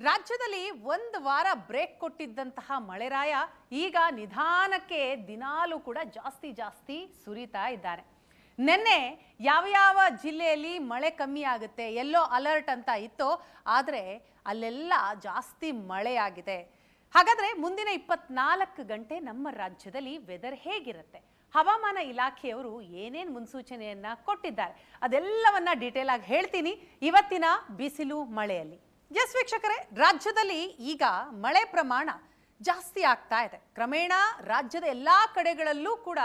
ರಾಜ್ಯದಲ್ಲಿ ಒಂದು ವಾರ ಬ್ರೇಕ್ ಕೊಟ್ಟಿದ್ದಂತಹ ಮಳೆರಾಯ ಈಗ ನಿಧಾನಕ್ಕೆ ದಿನಾಲೂ ಕೂಡ ಜಾಸ್ತಿ ಸುರಿತಾ ಇದ್ದಾರೆ. ನೆನ್ನೆ ಯಾವ ಜಿಲ್ಲೆಯಲ್ಲಿ ಮಳೆ ಕಮ್ಮಿ ಆಗುತ್ತೆ, ಯೆಲ್ಲೋ ಅಲರ್ಟ್ ಅಂತ ಇತ್ತೋ, ಆದರೆ ಅಲ್ಲೆಲ್ಲ ಜಾಸ್ತಿ ಮಳೆಯಾಗಿದೆ. ಹಾಗಾದ್ರೆ ಮುಂದಿನ 24 ಗಂಟೆ ನಮ್ಮ ರಾಜ್ಯದಲ್ಲಿ ವೆದರ್ ಹೇಗಿರುತ್ತೆ, ಹವಾಮಾನ ಇಲಾಖೆಯವರು ಏನೇನು ಮುನ್ಸೂಚನೆಯನ್ನ ಕೊಟ್ಟಿದ್ದಾರೆ, ಅದೆಲ್ಲವನ್ನ ಡೀಟೇಲ್ ಆಗಿ ಹೇಳ್ತೀನಿ ಇವತ್ತಿನ ಬಿಸಿಲು ಮಳೆಯಲ್ಲಿ. ಎಸ್ ವೀಕ್ಷಕರೇ, ರಾಜ್ಯದಲ್ಲಿ ಈಗ ಮಳೆ ಪ್ರಮಾಣ ಜಾಸ್ತಿ ಆಗ್ತಾ ಇದೆ. ಕ್ರಮೇಣ ರಾಜ್ಯದ ಎಲ್ಲಾ ಕಡೆಗಳಲ್ಲೂ ಕೂಡ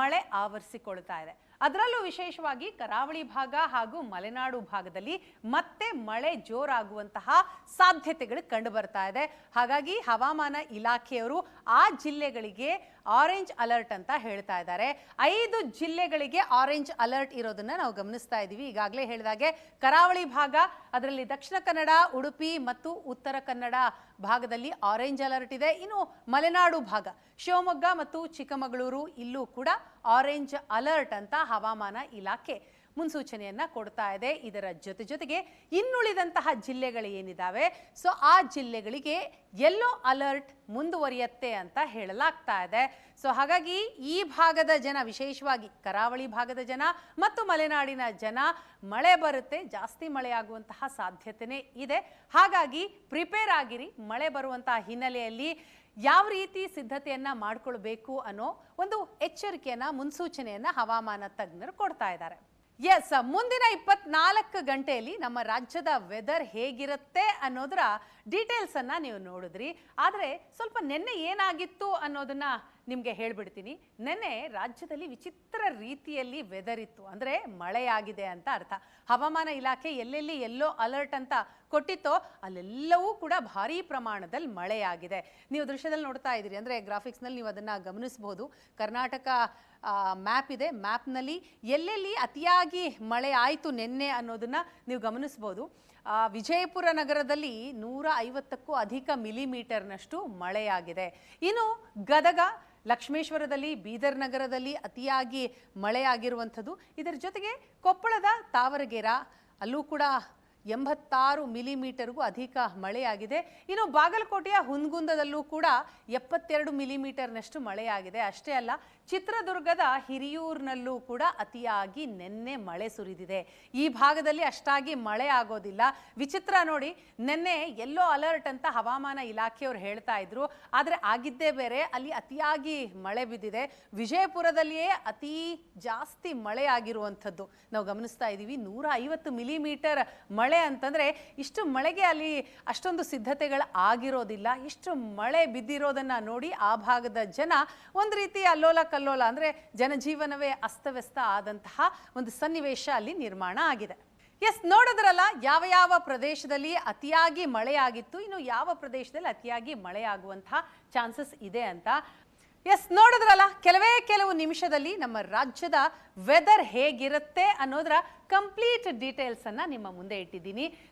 ಮಳೆ ಆವರಿಸಿಕೊಳ್ತಾ ಇದೆ. ಅದರಲ್ಲೂ ವಿಶೇಷವಾಗಿ ಕರಾವಳಿ ಭಾಗ ಹಾಗೂ ಮಲೆನಾಡು ಭಾಗದಲ್ಲಿ ಮತ್ತೆ ಮಳೆ ಜೋರಾಗುವಂತಹ ಸಾಧ್ಯತೆಗಳು ಕಂಡು ಬರ್ತಾ ಇದೆ. ಹಾಗಾಗಿ ಹವಾಮಾನ ಇಲಾಖೆಯವರು ಆ ಜಿಲ್ಲೆಗಳಿಗೆ ಆರೆಂಜ್ ಅಲರ್ಟ್ ಅಂತ ಹೇಳ್ತಾ ಇದ್ದಾರೆ. 5 ಜಿಲ್ಲೆಗಳಿಗೆ ಆರೆಂಜ್ ಅಲರ್ಟ್ ಇರೋದನ್ನ ನಾವು ಗಮನಿಸ್ತಾ ಇದ್ದೀವಿ. ಈಗಾಗಲೇ ಹೇಳಿದಾಗೆ ಕರಾವಳಿ ಭಾಗ, ಅದರಲ್ಲಿ ದಕ್ಷಿಣ ಕನ್ನಡ, ಉಡುಪಿ ಮತ್ತು ಉತ್ತರ ಕನ್ನಡ ಭಾಗದಲ್ಲಿ ಆರೆಂಜ್ ಅಲರ್ಟ್ ಇದೆ. ಇನ್ನು ಮಲೆನಾಡು ಭಾಗ, ಶಿವಮೊಗ್ಗ ಮತ್ತು ಚಿಕ್ಕಮಗಳೂರು, ಇಲ್ಲೂ ಕೂಡ ಆರೆಂಜ್ ಅಲರ್ಟ್ ಅಂತ ಹವಾಮಾನ ಇಲಾಖೆ ಮುನ್ಸೂಚನೆಯನ್ನ ಕೊಡ್ತಾ ಇದೆ. ಇದರ ಜೊತೆಗೆ ಇನ್ನುಳಿದಂತಹ ಜಿಲ್ಲೆಗಳು ಏನಿದಾವೆ, ಸೊ ಆ ಜಿಲ್ಲೆಗಳಿಗೆ ಯೆಲ್ಲೋ ಅಲರ್ಟ್ ಮುಂದುವರಿಯುತ್ತೆ ಅಂತ ಹೇಳಲಾಗ್ತಾ ಇದೆ. ಸೊ ಹಾಗಾಗಿ ಈ ಭಾಗದ ಜನ, ವಿಶೇಷವಾಗಿ ಕರಾವಳಿ ಭಾಗದ ಜನ ಮತ್ತು ಮಲೆನಾಡಿನ ಜನ, ಮಳೆ ಬರುತ್ತೆ, ಜಾಸ್ತಿ ಮಳೆ ಆಗುವಂತಹ ಸಾಧ್ಯತೆನೇ ಇದೆ. ಹಾಗಾಗಿ ಪ್ರಿಪೇರ್ ಆಗಿರಿ. ಮಳೆ ಬರುವಂತಹ ಹಿನ್ನೆಲೆಯಲ್ಲಿ ಯಾವ ರೀತಿ ಸಿದ್ಧತೆಯನ್ನ ಮಾಡ್ಕೊಳ್ಬೇಕು ಅನ್ನೋ ಒಂದು ಎಚ್ಚರಿಕೆಯನ್ನ, ಮುನ್ಸೂಚನೆಯನ್ನ ಹವಾಮಾನ ತಜ್ಞರು ಕೊಡ್ತಾ ಇದ್ದಾರೆ. ಎಸ್, ಮುಂದಿನ 24 ಗಂಟೆಯಲ್ಲಿ ನಮ್ಮ ರಾಜ್ಯದ ವೆದರ್ ಹೇಗಿರುತ್ತೆ ಅನ್ನೋದರ ಡೀಟೇಲ್ಸ್ ಅನ್ನ ನೀವು ನೋಡಿದ್ರಿ. ಆದರೆ ಸ್ವಲ್ಪ ನೆನ್ನೆ ಏನಾಗಿತ್ತು ಅನ್ನೋದನ್ನ ನಿಮಗೆ ಹೇಳ್ಬಿಡ್ತೀನಿ. ನೆನ್ನೆ ರಾಜ್ಯದಲ್ಲಿ ವಿಚಿತ್ರ ರೀತಿಯಲ್ಲಿ ವೆದರ್ ಇತ್ತು, ಅಂದ್ರೆ ಮಳೆಯಾಗಿದೆ ಅಂತ ಅರ್ಥ. ಹವಾಮಾನ ಇಲಾಖೆ ಎಲ್ಲೆಲ್ಲಿ ಯೆಲ್ಲೋ ಅಲರ್ಟ್ ಅಂತ ಕೊಟ್ಟಿತ್ತೋ ಅಲ್ಲೆಲ್ಲವೂ ಕೂಡ ಭಾರೀ ಪ್ರಮಾಣದಲ್ಲಿ ಮಳೆಯಾಗಿದೆ. ನೀವು ದೃಶ್ಯದಲ್ಲಿ ನೋಡ್ತಾ ಇದ್ದೀರಿ, ಅಂದ್ರೆ ಗ್ರಾಫಿಕ್ಸ್ನಲ್ಲಿ ನೀವು ಅದನ್ನ ಗಮನಿಸಬಹುದು. ಕರ್ನಾಟಕ ಮ್ಯಾಪ್ ಇದೆ, ಮ್ಯಾಪ್ನಲ್ಲಿ ಎಲ್ಲೆಲ್ಲಿ ಅತಿಯಾಗಿ ಮಳೆ ಆಯಿತು ನಿನ್ನೆ ಅನ್ನೋದನ್ನ ನೀವು ಗಮನಿಸ್ಬೋದು. ವಿಜಯಪುರ ನಗರದಲ್ಲಿ 150ಕ್ಕೂ ಅಧಿಕ ಮಿಲಿಮೀಟರ್ನಷ್ಟು ಮಳೆಯಾಗಿದೆ. ಇನ್ನು ಗದಗ, ಲಕ್ಷ್ಮೇಶ್ವರದಲ್ಲಿ, ಬೀದರ್ ನಗರದಲ್ಲಿ ಅತಿಯಾಗಿ ಮಳೆಯಾಗಿರುವಂಥದ್ದು. ಇದರ ಜೊತೆಗೆ ಕೊಪ್ಪಳದ ತಾವರಗೆರ, ಅಲ್ಲೂ ಕೂಡ 86 ಮಿಲಿಮೀಟರ್ಗೂ ಅಧಿಕ ಮಳೆಯಾಗಿದೆ. ಇನ್ನು ಬಾಗಲಕೋಟೆಯ ಹುನಗುಂದದಲ್ಲೂ ಕೂಡ 72 ಮಿಲಿಮೀಟರ್ನಷ್ಟು ಮಳೆಯಾಗಿದೆ. ಅಷ್ಟೇ ಅಲ್ಲ, ಚಿತ್ರದುರ್ಗದ ಹಿರಿಯೂರಿನಲ್ಲೂ ಕೂಡ ಅತಿಯಾಗಿ ನಿನ್ನೆ ಮಳೆ ಸುರಿದಿದೆ. ಈ ಭಾಗದಲ್ಲಿ ಅಷ್ಟಾಗಿ ಮಳೆ ಆಗೋದಿಲ್ಲ. ವಿಚಿತ್ರ ನೋಡಿ, ನಿನ್ನೆ ಯೆಲ್ಲೋ ಅಲರ್ಟ್ ಅಂತ ಹವಾಮಾನ ಇಲಾಖೆಯವರು ಹೇಳ್ತಾ ಇದ್ರು, ಆದರೆ ಆಗಿದ್ದೇ ಬೇರೆ, ಅಲ್ಲಿ ಅತಿಯಾಗಿ ಮಳೆ ಬಿದ್ದಿದೆ. ವಿಜಯಪುರದಲ್ಲಿಯೇ ಅತಿ ಜಾಸ್ತಿ ಮಳೆ ಆಗಿರುವಂಥದ್ದು ನಾವು ಗಮನಿಸ್ತಾ ಇದ್ದೀವಿ. 150 ಮಿಲಿಮೀಟರ್ ಮಳೆ ಅಂತಂದ್ರೆ, ಇಷ್ಟು ಮಳೆಗೆ ಅಲ್ಲಿ ಅಷ್ಟೊಂದು ಸಿದ್ಧತೆಗಳು ಆಗಿರೋದಿಲ್ಲ. ಇಷ್ಟು ಮಳೆ ಬಿದ್ದಿರೋದನ್ನ ನೋಡಿ ಆ ಭಾಗದ ಜನ ಒಂದು ರೀತಿ ಅಲ್ಲೋಲ ಕಲ್ಲೋಲ, ಅಂದ್ರೆ ಜನಜೀವನವೇ ಅಸ್ತವ್ಯಸ್ತ ಆದಂತಹ ಒಂದು ಸನ್ನಿವೇಶ ಅಲ್ಲಿ ನಿರ್ಮಾಣ ಆಗಿದೆ. ಎಸ್, ನೋಡಿದ್ರಲ್ಲ ಯಾವ ಪ್ರದೇಶದಲ್ಲಿ ಅತಿಯಾಗಿ ಮಳೆ ಆಗಿತ್ತು, ಇನ್ನು ಯಾವ ಪ್ರದೇಶದಲ್ಲಿ ಅತಿಯಾಗಿ ಮಳೆ ಆಗುವಂತಹ ಚಾನ್ಸಸ್ ಇದೆ ಅಂತ. ಎಸ್, ನೋಡಿದ್ರಲ್ಲ, ಕೆಲವು ನಿಮಿಷದಲ್ಲಿ ನಮ್ಮ ರಾಜ್ಯದ ವೆದರ್ ಹೇಗಿರುತ್ತೆ ಅನ್ನೋದರ ಕಂಪ್ಲೀಟ್ ಡೀಟೇಲ್ಸ್ ಅನ್ನ ನಿಮ್ಮ ಮುಂದೆ ಇಟ್ಟಿದ್ದೀನಿ.